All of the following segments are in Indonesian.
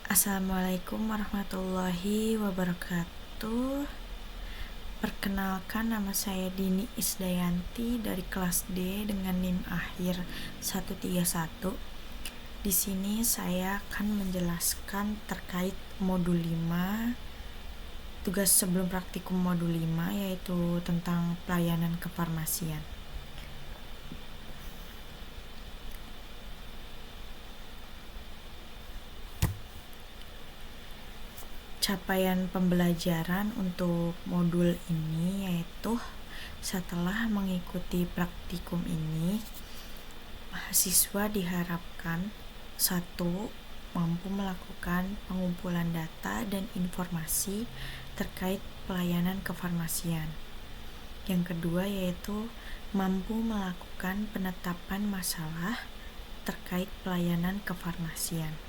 Assalamualaikum warahmatullahi wabarakatuh. Perkenalkan, nama saya Dini Isdayanti dari kelas D dengan NIM akhir 131. Di sini saya akan menjelaskan terkait modul 5, tugas sebelum praktikum modul 5, yaitu tentang pelayanan kefarmasian. Capaian pembelajaran untuk modul ini yaitu setelah mengikuti praktikum ini, mahasiswa diharapkan 1. Mampu melakukan pengumpulan data dan informasi terkait pelayanan kefarmasian. Yang kedua yaitu mampu melakukan penetapan masalah terkait pelayanan kefarmasian.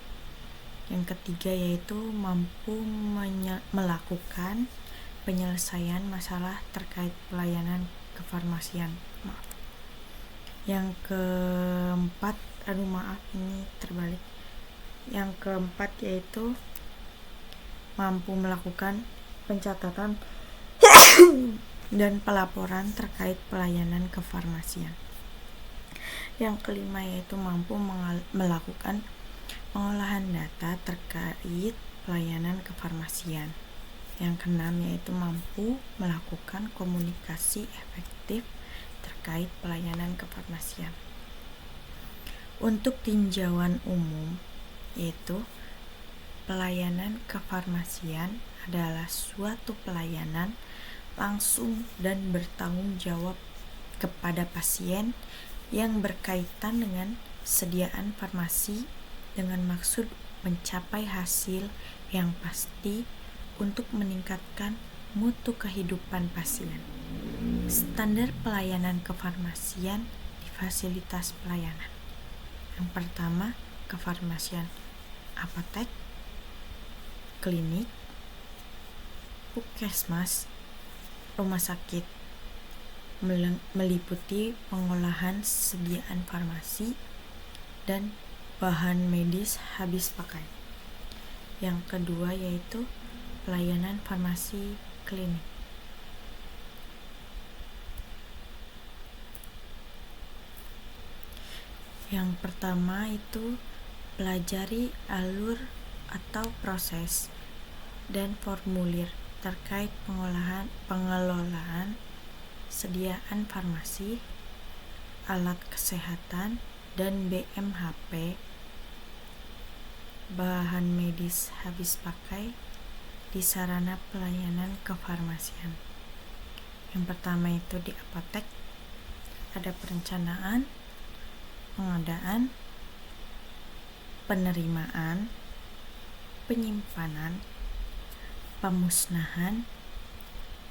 Yang ketiga yaitu mampu melakukan penyelesaian masalah terkait pelayanan kefarmasian. Yang keempat, Yang keempat yaitu mampu melakukan pencatatan dan pelaporan terkait pelayanan kefarmasian. Yang kelima yaitu mampu melakukan pengolahan data terkait pelayanan kefarmasian. Yang keenam yaitu mampu melakukan komunikasi efektif terkait pelayanan kefarmasian. Untuk tinjauan umum yaitu pelayanan kefarmasian adalah suatu pelayanan langsung dan bertanggung jawab kepada pasien yang berkaitan dengan sediaan farmasi dengan maksud mencapai hasil yang pasti untuk meningkatkan mutu kehidupan pasien. Standar pelayanan kefarmasian di fasilitas pelayanan. Yang pertama, kefarmasian apotek, klinik, puskesmas, rumah sakit, meliputi pengolahan sediaan farmasi dan bahan medis habis pakai. Yang kedua yaitu pelayanan farmasi klinik. Yang pertama itu pelajari alur atau proses dan formulir terkait pengelolaan sediaan farmasi, alat kesehatan dan BMHP, bahan medis habis pakai di sarana pelayanan kefarmasian. Yang pertama itu di apotek ada perencanaan, pengadaan, penerimaan, penyimpanan, pemusnahan,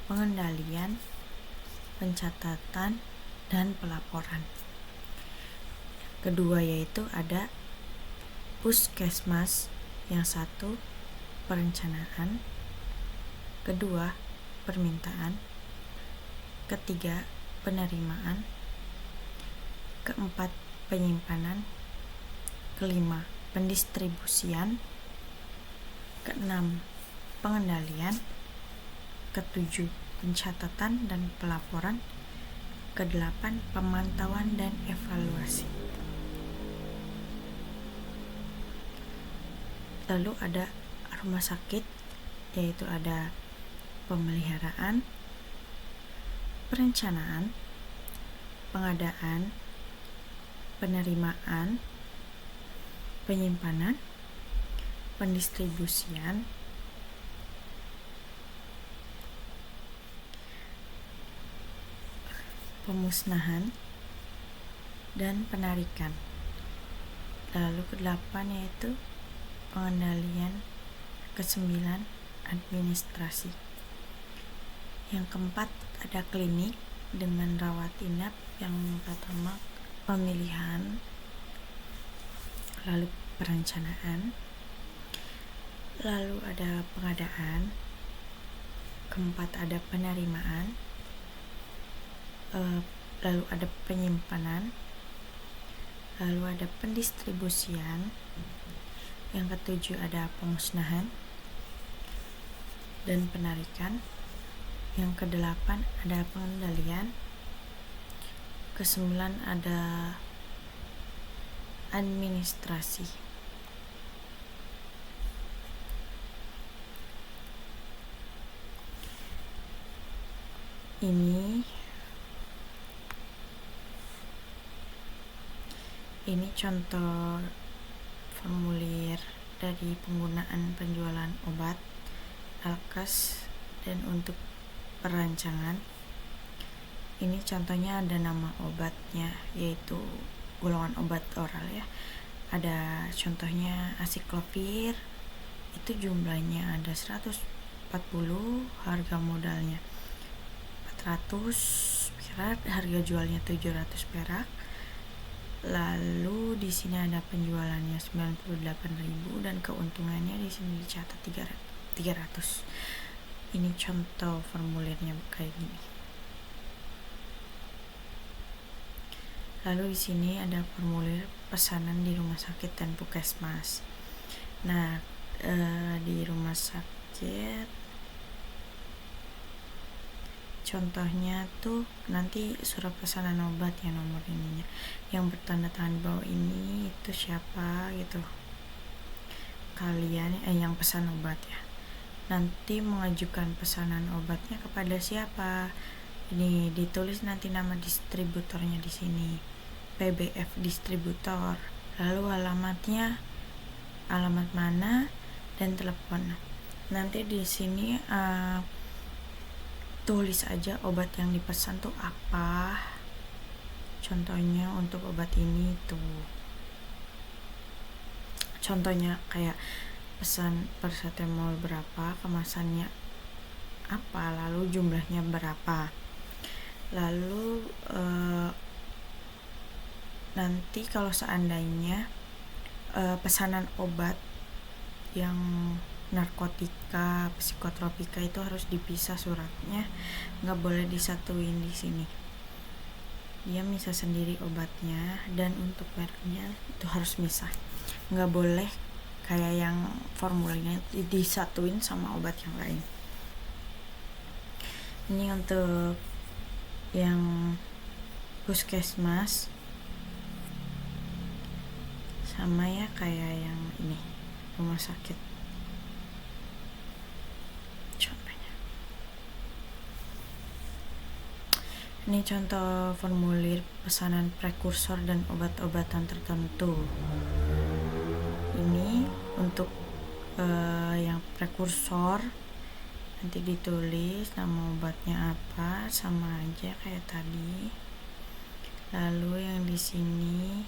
pengendalian, pencatatan, dan pelaporan. Kedua yaitu ada puskesmas. Yang satu perencanaan, kedua permintaan, ketiga penerimaan, keempat penyimpanan, kelima pendistribusian, keenam pengendalian, ketujuh pencatatan dan pelaporan, kedelapan pemantauan dan evaluasi. Lalu ada rumah sakit, yaitu ada pemeliharaan, perencanaan, pengadaan, penerimaan, penyimpanan, pendistribusian, pemusnahan, dan penarikan. Lalu kedelapan yaitu pengendalian, kesembilan administrasi. Yang keempat ada klinik dengan rawat inap. Yang pertama pemilihan, lalu perencanaan, lalu ada pengadaan, keempat ada penerimaan, lalu ada penyimpanan, lalu ada pendistribusian, Yang ketujuh ada pemusnahan dan penarikan. Yang kedelapan ada pengendalian. Kesembilan ada administrasi. Ini contoh formulir dari penggunaan penjualan obat alkes dan untuk perancangan. Ini contohnya ada nama obatnya, yaitu golongan obat oral ya. Ada contohnya asiklovir, itu jumlahnya ada 140, harga modalnya 400 perak, harga jualnya 700 perak. Lalu di sini ada penjualannya 98.000 dan keuntungannya di sini dicatat 300. Ini contoh formulirnya kayak gini. Lalu di sini ada formulir pesanan di rumah sakit dan puskesmas. Nah, di rumah sakit contohnya tuh nanti surat pesanan obat ya, nomor ininya yang bertanda tangan bawah ini itu siapa gitu, kalian yang pesan obat ya. Nanti mengajukan pesanan obatnya kepada siapa, ini ditulis nanti nama distributornya di sini, PBF distributor, lalu alamatnya, alamat mana, dan telepon. Nanti di sini tulis aja obat yang dipesan tuh apa. Contohnya untuk obat ini tuh, contohnya kayak pesan paracetamol berapa, kemasannya apa, lalu jumlahnya berapa. Lalu nanti kalau seandainya pesanan obat yang narkotika, psikotropika itu harus dipisah suratnya, nggak boleh disatuin di sini. Dia misah sendiri obatnya, dan untuk mereknya itu harus misah, nggak boleh kayak yang formulanya disatuin sama obat yang lain. Ini untuk yang puskesmas sama ya kayak yang ini rumah sakit. Ini contoh formulir pesanan prekursor dan obat-obatan tertentu. Ini untuk yang prekursor nanti ditulis nama obatnya apa, sama aja kayak tadi. Lalu yang di sini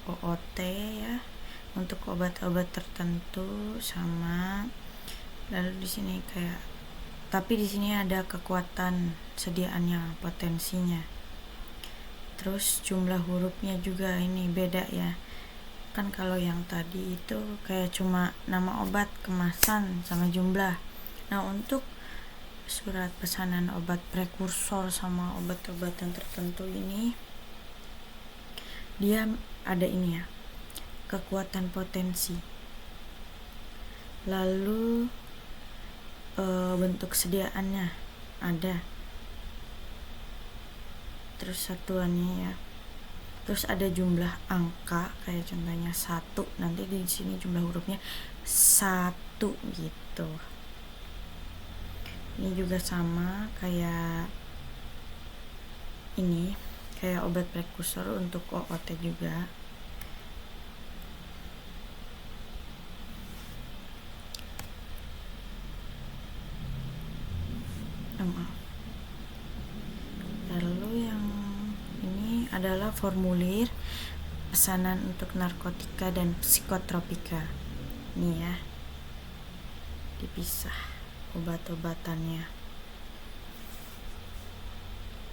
OOT ya, untuk obat-obat tertentu sama. Lalu di sini kayak, tapi di sini ada kekuatan sediaannya, potensinya. Terus jumlah hurufnya juga ini beda ya. Kan kalau yang tadi itu kayak cuma nama obat, kemasan sama jumlah. Nah, untuk surat pesanan obat prekursor sama obat-obatan tertentu ini dia ada ini ya, kekuatan potensi. Lalu bentuk sediaannya ada, terus satuannya ya, terus ada jumlah angka kayak contohnya 1, nanti di sini jumlah hurufnya 1 gitu. Ini juga sama kayak ini, kayak obat prekursor untuk OOT juga. Lalu yang ini adalah formulir pesanan untuk narkotika dan psikotropika. Ini ya, dipisah obat-obatannya.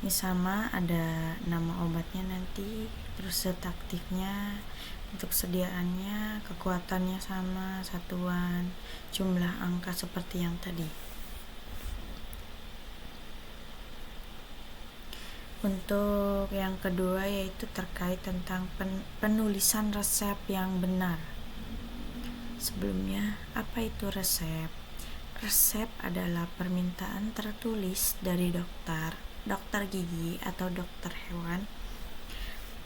Ini sama, ada nama obatnya nanti, terus zat aktifnya, untuk sediaannya, kekuatannya sama, satuan, jumlah angka seperti yang tadi. Untuk yang kedua yaitu terkait tentang penulisan resep yang benar. Sebelumnya, apa itu resep? Resep adalah permintaan tertulis dari dokter gigi atau dokter hewan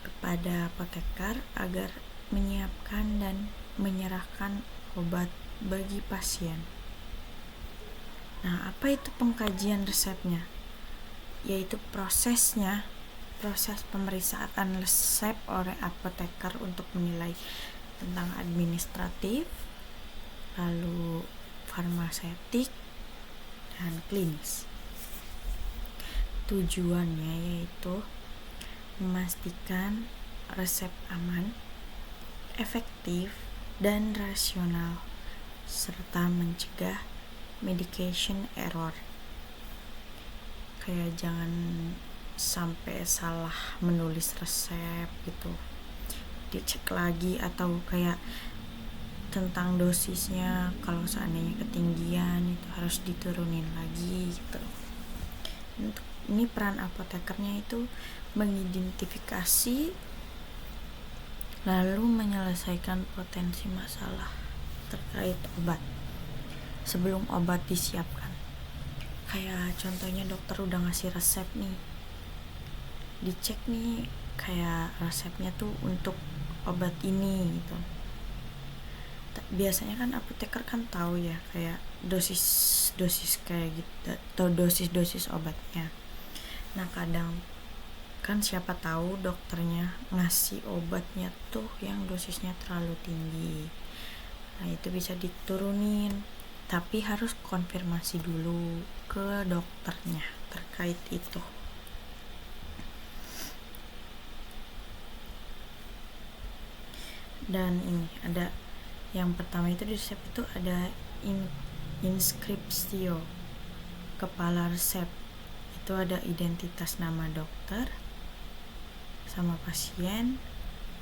kepada apoteker agar menyiapkan dan menyerahkan obat bagi pasien. Nah, apa itu pengkajian resepnya? Yaitu proses pemeriksaan resep oleh apoteker untuk menilai tentang administratif, lalu farmaseutik, dan klinis. Tujuannya yaitu memastikan resep aman, efektif, dan rasional, serta mencegah medication error. Kayak jangan sampai salah menulis resep gitu, dicek lagi, atau kayak tentang dosisnya, kalau seandainya ketinggian itu harus diturunin lagi gitu. Untuk ini peran apotekernya itu mengidentifikasi lalu menyelesaikan potensi masalah terkait obat sebelum obat disiapkan. Kayak contohnya dokter udah ngasih resep nih, dicek nih kayak resepnya tuh untuk obat ini gitu. Biasanya kan apoteker kan tahu ya kayak dosis kayak gitu atau dosis obatnya. Nah, kadang kan siapa tahu dokternya ngasih obatnya tuh yang dosisnya terlalu tinggi. Nah, itu bisa diturunin, tapi harus konfirmasi dulu ke dokternya terkait itu. Dan ini ada yang pertama itu di resep itu ada inskripsio, kepala resep. Itu ada identitas nama dokter sama pasien,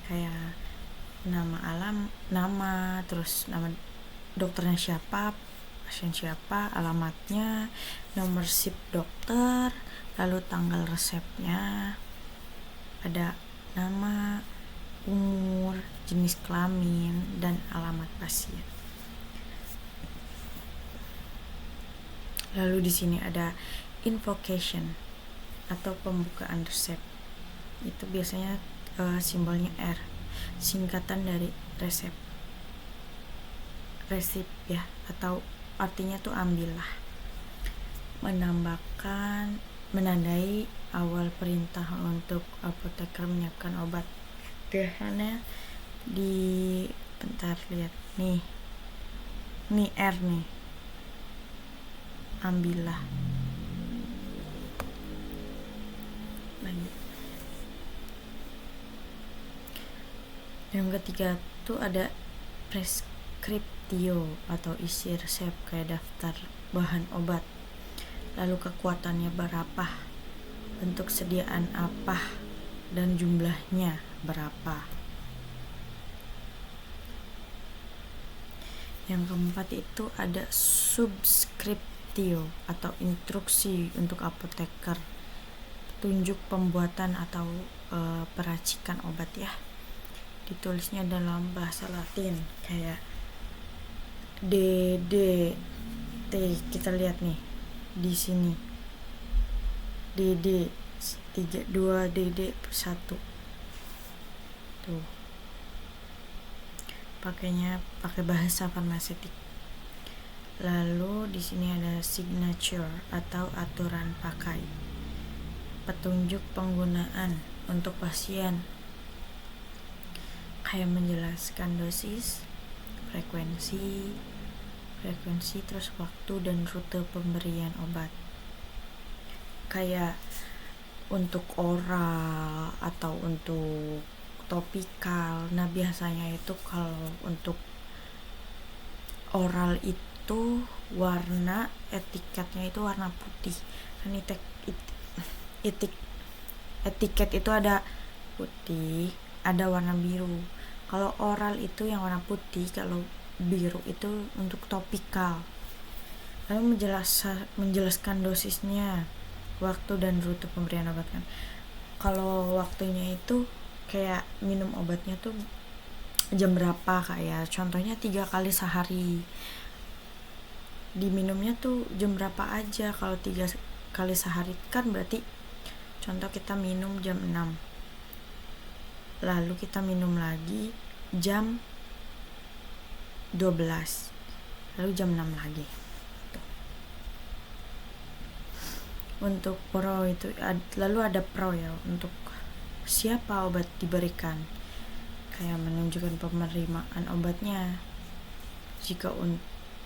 kayak nama, terus nama dokternya siapa, pasien siapa, alamatnya, nomor SIP dokter, lalu tanggal resepnya, ada nama, umur, jenis kelamin, dan alamat pasien. Lalu di sini ada invocation atau pembukaan resep. Itu biasanya simbolnya R, singkatan dari resep ya, atau artinya tuh ambillah. Menandai awal perintah untuk apoteker menyiapkan obat. Biasanya lihat nih R nih, ambillah. Lanjut. Yang ketiga tuh ada preskriptio atau isi resep, kayak daftar bahan obat, lalu kekuatannya berapa, bentuk sediaan apa, dan jumlahnya berapa. Yang keempat itu ada subskriptio atau instruksi untuk apoteker, petunjuk pembuatan atau peracikan obat ya. Ditulisnya dalam bahasa Latin kayak DDT. Kita lihat nih di sini, DD 2 DD 1 tuh, pakai bahasa farmaseutik. Lalu di sini ada signature atau aturan pakai, petunjuk penggunaan untuk pasien, kayak menjelaskan dosis, frekuensi, terus waktu dan rute pemberian obat. Kayak untuk oral atau untuk topikal. Nah, biasanya itu kalau untuk oral itu warna etiketnya itu warna putih. Kan etiket itu ada putih, ada warna biru. Kalau oral itu yang warna putih, kalau biru itu untuk topikal. Lalu menjelaskan dosisnya, waktu dan rute pemberian obat kan. Kalau waktunya itu kayak minum obatnya tuh jam berapa, kayak contohnya 3 kali sehari. Diminumnya tuh jam berapa aja. Kalau 3 kali sehari kan berarti contoh kita minum jam 6, lalu kita minum lagi jam 12, lalu jam 6 lagi. Untuk pro itu lalu ada pro ya, untuk siapa obat diberikan, kayak menunjukkan penerimaan obatnya. Jika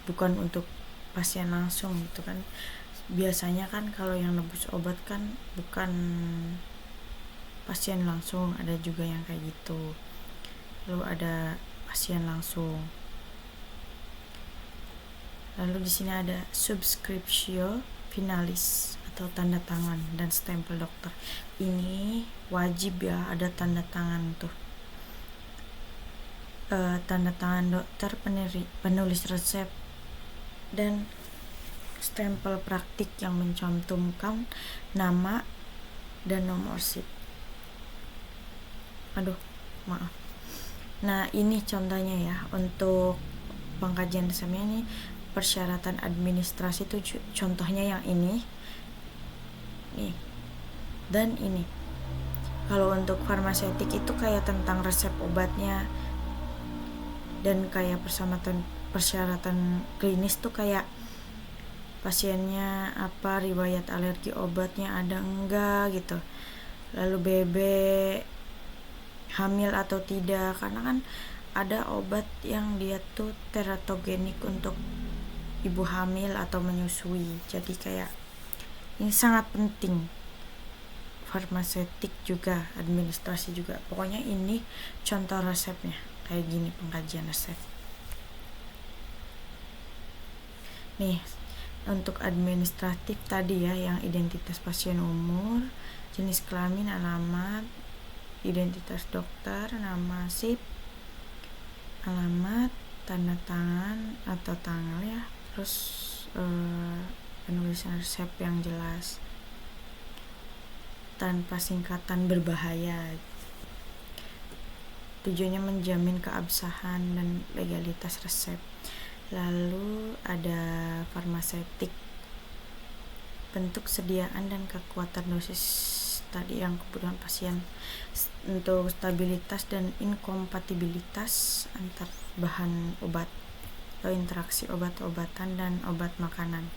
bukan untuk pasien langsung gitu kan, biasanya kan kalau yang nebus obat kan bukan pasien langsung, ada juga yang kayak gitu. Lalu ada pasien langsung. Lalu di sini ada subscriptio finalis atau tanda tangan dan stempel dokter. Ini wajib ya, ada tanda tangan tuh. Tanda tangan dokter penulis resep dan stempel praktik yang mencantumkan nama dan nomor SIP. Maaf. Nah, ini contohnya ya untuk pengkajian resepnya. Ini persyaratan administrasi itu contohnya yang ini nih dan ini. Kalau untuk farmaseutik itu kayak tentang resep obatnya, dan kayak persyaratan klinis tuh kayak pasiennya apa, riwayat alergi obatnya ada enggak gitu, lalu BB hamil atau tidak, karena kan ada obat yang dia tuh teratogenik untuk ibu hamil atau menyusui. Jadi kayak ini sangat penting. Farmaseutik juga, administrasi juga, pokoknya ini contoh resepnya kayak gini, pengkajian resep. Nih, untuk administratif tadi ya, yang identitas pasien, umur, jenis kelamin, alamat, identitas dokter, nama, SIP, alamat, tanda tangan atau tanggal ya, terus penulisan resep yang jelas tanpa singkatan berbahaya. Tujuannya menjamin keabsahan dan legalitas resep. Lalu ada farmaseutik, bentuk, sediaan dan kekuatan dosis tadi yang kebutuhan pasien, untuk stabilitas dan inkompatibilitas antar bahan obat atau interaksi obat-obatan dan obat makanan,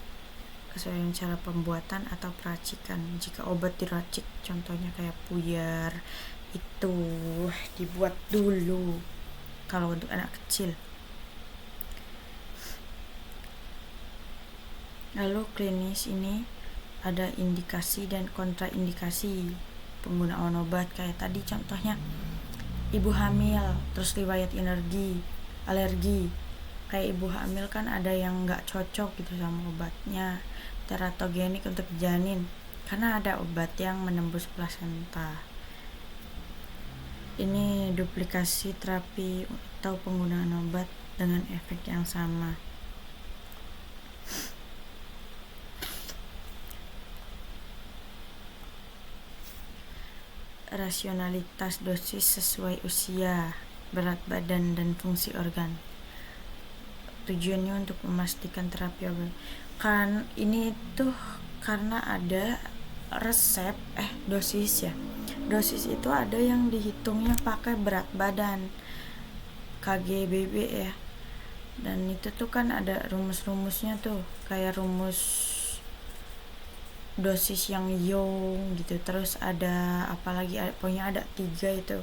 kesesuaian cara pembuatan atau peracikan. Jika obat diracik, contohnya kayak puyar, itu dibuat dulu kalau untuk anak kecil. Lalu klinis ini ada indikasi dan kontraindikasi penggunaan obat, kayak tadi contohnya ibu hamil, terus riwayat alergi. Kayak ibu hamil kan ada yang nggak cocok gitu sama obatnya, teratogenik untuk janin, karena ada obat yang menembus plasenta. Ini duplikasi terapi atau penggunaan obat dengan efek yang sama. Rasionalitas dosis sesuai usia, berat badan, dan fungsi organ. Tujuannya untuk memastikan terapi obat. Kan ini tuh karena ada resep dosis ya. Dosis itu ada yang dihitungnya pakai berat badan, KGBB ya. Dan itu tuh kan ada rumus-rumusnya tuh, kayak rumus dosis yang Young gitu. Terus ada apalagi, pokoknya ada 3 itu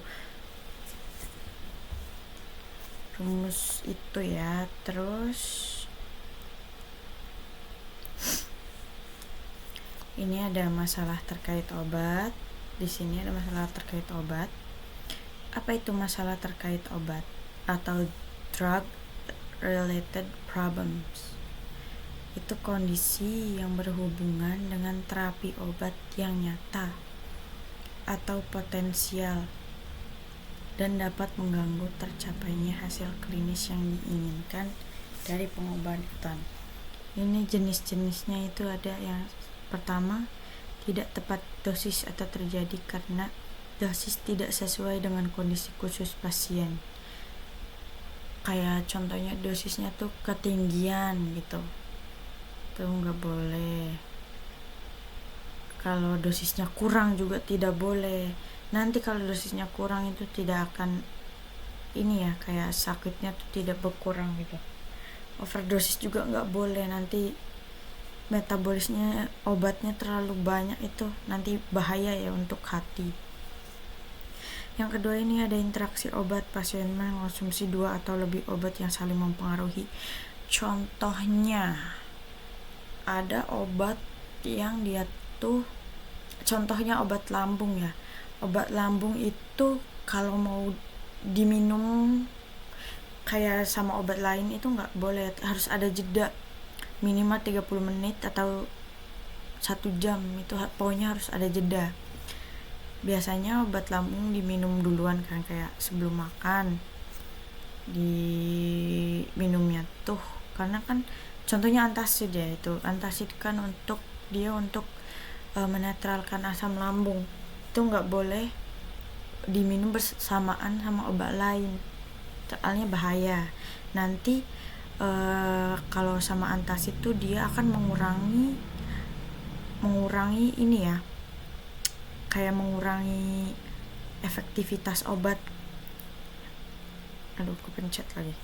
rumus itu ya. Terus ini ada masalah terkait obat. Di sini ada masalah terkait obat. Apa itu masalah terkait obat atau drug related problems? Itu kondisi yang berhubungan dengan terapi obat yang nyata atau potensial dan dapat mengganggu tercapainya hasil klinis yang diinginkan dari pengobatan. Ini jenis-jenisnya itu ada yang pertama, tidak tepat dosis atau terjadi karena dosis tidak sesuai dengan kondisi khusus pasien. kayak contohnya dosisnya tuh ketinggian gitu, tuh nggak boleh. Kalau dosisnya kurang juga tidak boleh. Nanti kalau dosisnya kurang itu tidak akan ini ya, kayak sakitnya tuh tidak berkurang gitu. Overdosis juga nggak boleh, nanti metabolisnya obatnya terlalu banyak, itu nanti bahaya ya untuk hati. Yang kedua ini ada interaksi obat. Pasien mengonsumsi 2 atau lebih obat yang saling mempengaruhi. Contohnya ada obat yang dia tuh, contohnya obat lambung ya. Obat lambung itu kalau mau diminum kayak sama obat lain itu nggak boleh, harus ada jeda minimal 30 menit atau 1 jam, itu pokoknya harus ada jeda. Biasanya obat lambung diminum duluan kan, kayak sebelum makan diminumnya tuh, karena kan contohnya antacid ya, itu antacid kan untuk menetralkan asam lambung, itu nggak boleh diminum bersamaan sama obat lain, soalnya bahaya. Nanti kalau sama antacid tuh dia akan mengurangi ini ya, kayak mengurangi efektivitas obat. Aduh, kepencet lagi.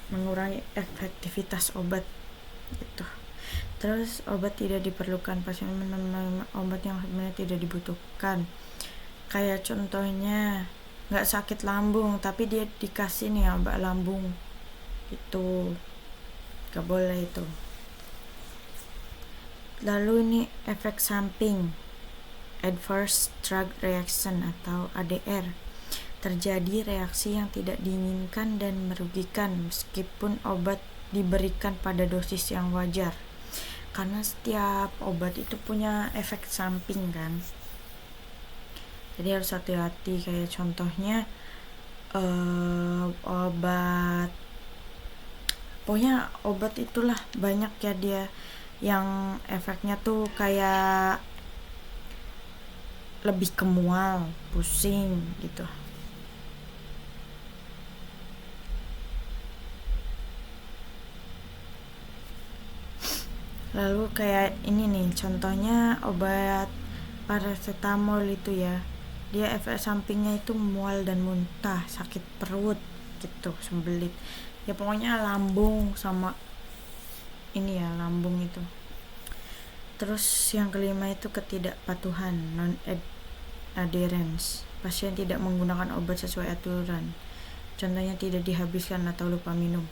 Mengurangi efektivitas obat gitu. Terus obat tidak diperlukan, pasien minum obat yang sebenarnya tidak dibutuhkan. Kayak contohnya nggak sakit lambung tapi dia dikasih nih obat lambung, itu nggak boleh itu. Lalu ini efek samping, adverse drug reaction atau ADR. Terjadi reaksi yang tidak diinginkan dan merugikan meskipun obat diberikan pada dosis yang wajar. Karena setiap obat itu punya efek samping kan, jadi harus hati-hati. Kayak contohnya obat, pokoknya obat itulah banyak ya dia yang efeknya tuh kayak lebih ke mual, pusing gitu. Lalu kayak ini nih contohnya obat paracetamol itu ya, dia efek sampingnya itu mual dan muntah, sakit perut gitu, sembelit ya, pokoknya lambung sama ini ya, lambung itu. Terus yang kelima itu ketidakpatuhan, non adherence. Pasien tidak menggunakan obat sesuai aturan, contohnya tidak dihabiskan atau lupa minum.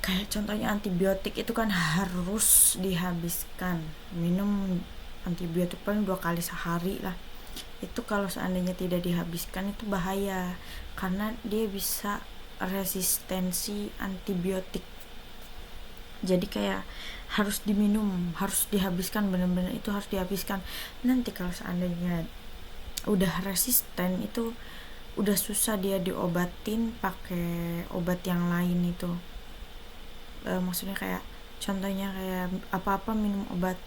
Kayak contohnya antibiotik itu kan harus dihabiskan, minum antibiotik paling 2 kali sehari lah. Itu kalau seandainya tidak dihabiskan itu bahaya, karena dia bisa resistensi antibiotik. Jadi kayak harus diminum, harus dihabiskan, benar-benar itu harus dihabiskan. Nanti kalau seandainya udah resisten itu udah susah dia diobatin pakai obat yang lain itu. Maksudnya kayak contohnya kayak apa-apa minum obat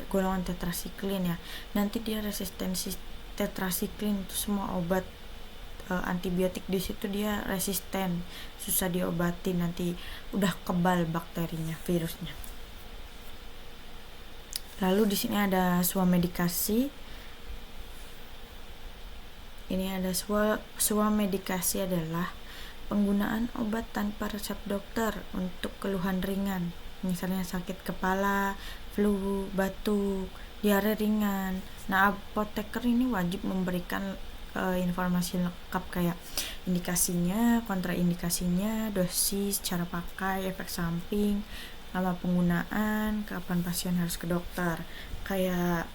golongan tetrasiklin ya, nanti dia resistensi tetrasiklin, itu semua obat antibiotik di situ dia resisten, susah diobatin, nanti udah kebal bakterinya, virusnya. Lalu di sini ada swamedikasi. Ini ada swamedikasi adalah penggunaan obat tanpa resep dokter untuk keluhan ringan, misalnya sakit kepala, flu, batuk, diare ringan. Nah, apoteker ini wajib memberikan informasi lengkap kayak indikasinya, kontraindikasinya, dosis, cara pakai, efek samping, lama penggunaan, kapan pasien harus ke dokter. Kayak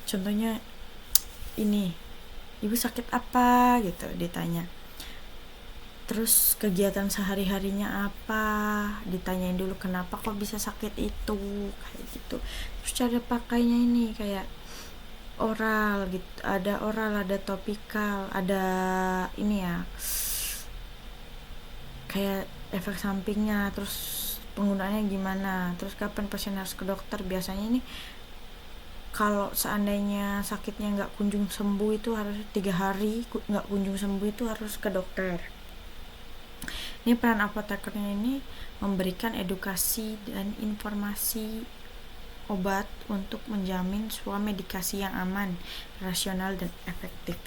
contohnya ini, ibu sakit apa gitu ditanya, terus kegiatan sehari-harinya apa, ditanyain dulu kenapa kok bisa sakit itu, kayak gitu. Terus cara pakainya ini kayak oral gitu, ada oral, ada topikal, ada ini ya, kayak efek sampingnya, terus penggunaannya gimana, terus kapan pasien harus ke dokter. Biasanya ini kalau seandainya sakitnya nggak kunjung sembuh itu harus 3 hari nggak kunjung sembuh itu harus ke dokter. Ini peran apotekernya ini memberikan edukasi dan informasi obat untuk menjamin sebuah medikasi yang aman, rasional, dan efektif.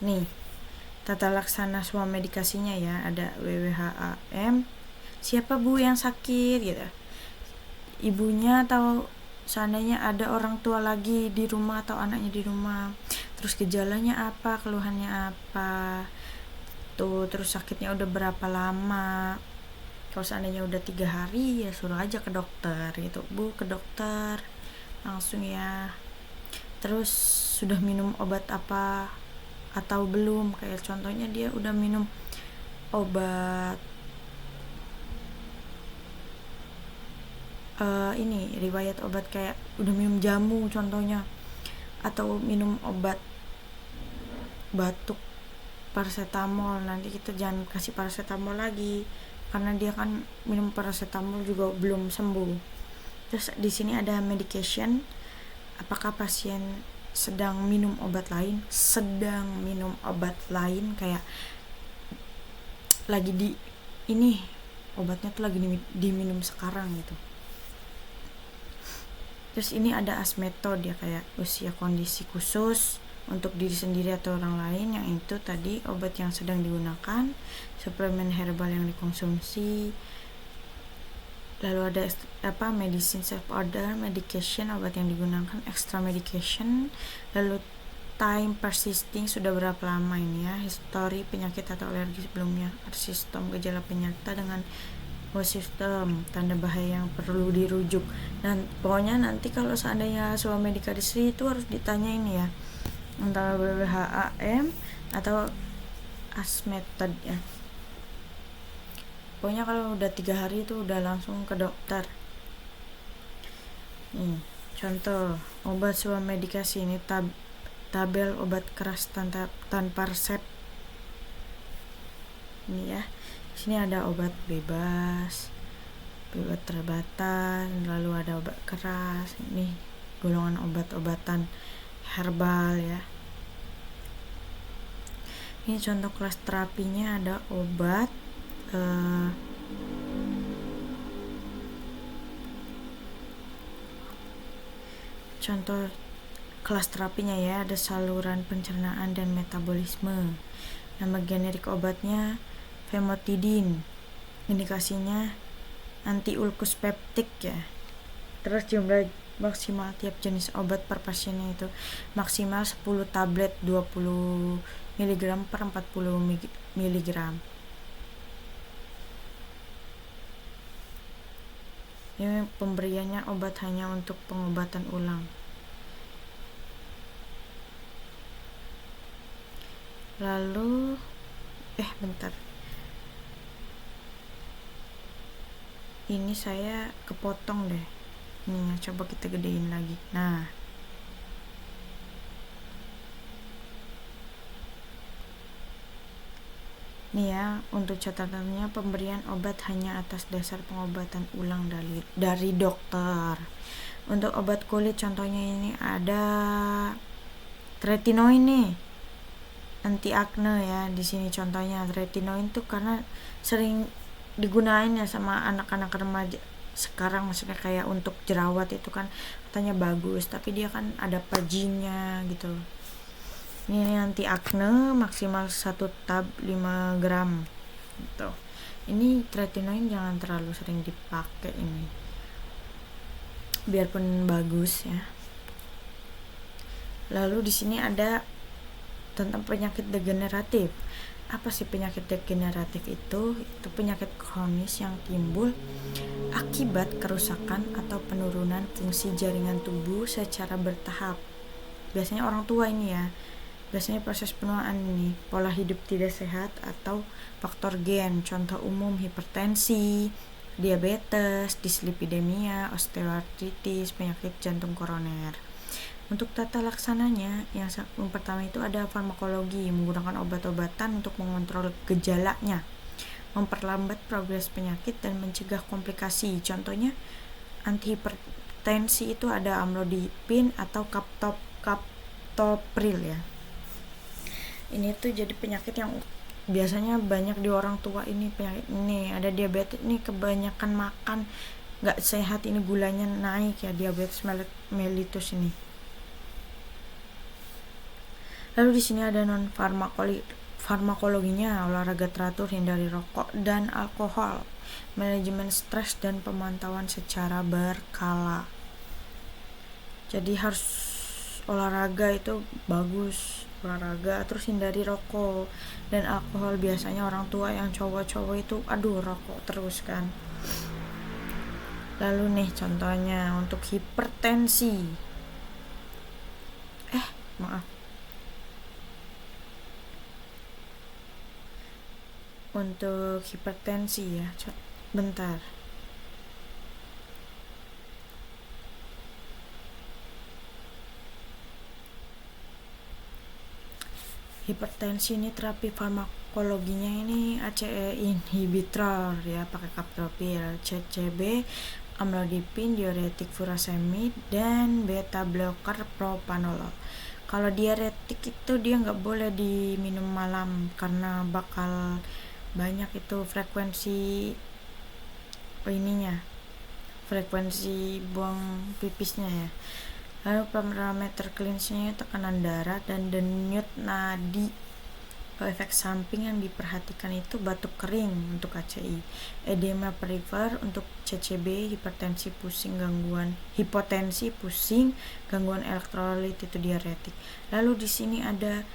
Nih, tata laksana sebuah medikasinya ya, ada WWHAM. Siapa bu yang sakit gitu? Ibunya atau seandainya ada orang tua lagi di rumah atau anaknya di rumah. Terus gejalanya apa, keluhannya apa? Terus sakitnya udah berapa lama. Kalau seandainya udah 3 hari ya suruh aja ke dokter gitu, bu ke dokter langsung ya. Terus sudah minum obat apa atau belum, kayak contohnya dia udah minum obat ini riwayat obat kayak udah minum jamu contohnya, atau minum obat batuk paracetamol, nanti kita jangan kasih paracetamol lagi karena dia kan minum paracetamol juga belum sembuh. Terus di sini ada medication, apakah pasien sedang minum obat lain kayak lagi di ini obatnya tuh lagi diminum sekarang gitu. Terus ini ada as method ya, kayak usia, kondisi khusus untuk diri sendiri atau orang lain, yang itu tadi obat yang sedang digunakan, suplemen herbal yang dikonsumsi. Lalu ada medicine self order, medication, obat yang digunakan, extra medication. Lalu time persisting, sudah berapa lama ini ya, history penyakit atau alergi sebelumnya, sistem gejala penyerta dengan sistem tanda bahaya yang perlu dirujuk. Dan pokoknya nanti kalau seandainya sebuah medikasi itu harus ditanya ini ya, antara WWHAM atau as method ya. Pokoknya kalau udah 3 hari itu udah langsung ke dokter. Contoh obat sebuah medikasi ini, tabel obat keras tanpa resep. Ini ya, sini ada obat bebas terbatas, lalu ada obat keras. Ini golongan obat-obatan herbal ya. Ini contoh kelas terapinya, ada obat contoh kelas terapinya ya, ada saluran pencernaan dan metabolisme. Nama generik obatnya famotidin, indikasinya anti ulkus peptik ya. Terus jumlah maksimal tiap jenis obat per pasiennya itu maksimal 10 tablet 20 mg per 40 mg. Ini pemberiannya obat hanya untuk pengobatan ulang. Lalu bentar, ini saya kepotong deh. Nih, coba kita gedein lagi. Nah, nih ya, untuk catatannya, pemberian obat hanya atas dasar pengobatan ulang dari dokter. Untuk obat kulit contohnya ini ada tretinoin nih, anti akne ya. Di sini contohnya tretinoin tuh karena sering digunain ya sama anak-anak remaja sekarang, maksudnya kayak untuk jerawat itu kan katanya bagus, tapi dia kan ada paginya gitu. Ini anti akne maksimal 1 tab 5 gram gitu. Ini tretinoin jangan terlalu sering dipakai ini, biarpun bagus ya. Lalu di sini ada tentang penyakit degeneratif. Apa sih penyakit degeneratif itu? Itu penyakit kronis yang timbul akibat kerusakan atau penurunan fungsi jaringan tubuh secara bertahap. Biasanya orang tua ini ya. Biasanya proses penuaan ini, pola hidup tidak sehat atau faktor gen. Contoh umum hipertensi, diabetes, dislipidemia, osteoartritis, penyakit jantung koroner. Untuk tata laksananya, yang pertama itu ada farmakologi, menggunakan obat-obatan untuk mengontrol gejalanya, memperlambat progres penyakit dan mencegah komplikasi. Contohnya antihipertensi itu ada amlodipin atau captopril ya. Ini tuh jadi penyakit yang biasanya banyak di orang tua ini penyakit ini, ada diabetes ini kebanyakan makan nggak sehat, ini gulanya naik ya, diabetes mellitus ini. Lalu di sini ada non farmakologinya, olahraga teratur, hindari rokok dan alkohol, manajemen stres dan pemantauan secara berkala. Jadi harus olahraga itu bagus, olahraga, terus hindari rokok dan alkohol. Biasanya orang tua yang cowok-cowok itu rokok terus kan. Lalu nih contohnya untuk hipertensi, untuk hipertensi ya, bentar. Hipertensi ini terapi farmakologinya ini ACE inhibitor ya, pakai kaptopil, CCB, amlodipin, diuretik furosemid, dan beta blocker propanolol. Kalau diuretik itu dia nggak boleh diminum malam karena bakal banyak itu frekuensi buang pipisnya ya. Lalu parameter klinisnya tekanan darah dan denyut nadi. Efek samping yang diperhatikan itu batuk kering untuk ACI, edema perifer untuk CCB, hipotensi pusing, gangguan elektrolit itu diuretik. Lalu di sini ada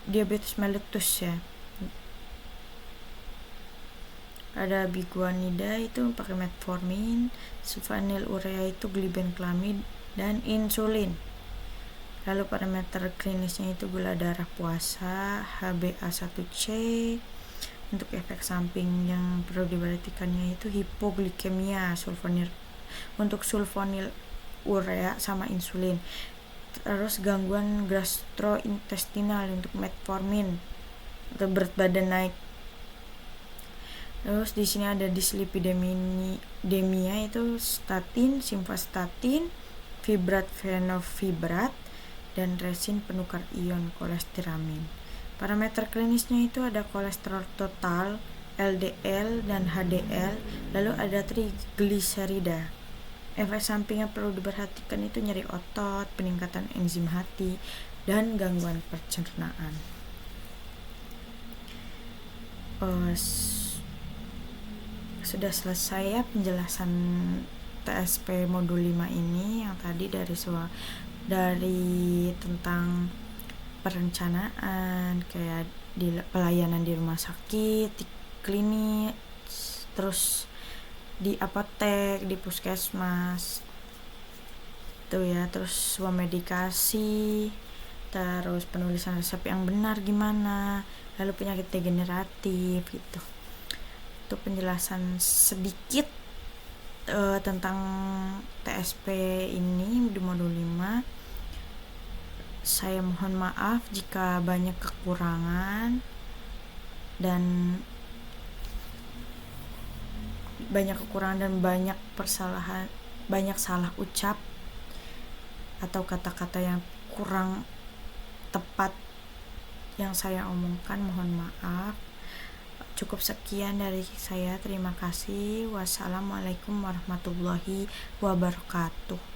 diabetes mellitus ya. Ada biguanida itu pakai metformin, sulfonylurea itu glibenclamid dan insulin. Lalu parameter klinisnya itu gula darah puasa, HbA1c. Untuk efek samping yang perlu diperhatikannya itu hipoglikemia, untuk sulfonylurea sama insulin. Terus gangguan gastrointestinal untuk metformin, untuk berat badan naik. Terus di sini ada dislipidemia itu statin, simvastatin, fibrat, fenofibrat, dan resin penukar ion kolestiramin. Parameter klinisnya itu ada kolesterol total, LDL dan HDL, lalu ada trigliserida. Efek samping yang perlu diperhatikan itu nyeri otot, peningkatan enzim hati, dan gangguan pencernaan. Sudah selesai ya penjelasan TSP modul 5 ini, yang tadi dari tentang perencanaan kayak di pelayanan di rumah sakit, di klinik, terus di apotek, di puskesmas tuh ya, terus swamedikasi, terus penulisan resep yang benar gimana, lalu penyakit degeneratif gitu. Itu penjelasan sedikit tentang TSP ini di modul 5. Saya mohon maaf jika banyak kekurangan dan banyak persalahan, banyak salah ucap atau kata-kata yang kurang tepat yang saya omongkan, mohon maaf. Cukup sekian dari saya, terima kasih. Wassalamualaikum warahmatullahi wabarakatuh.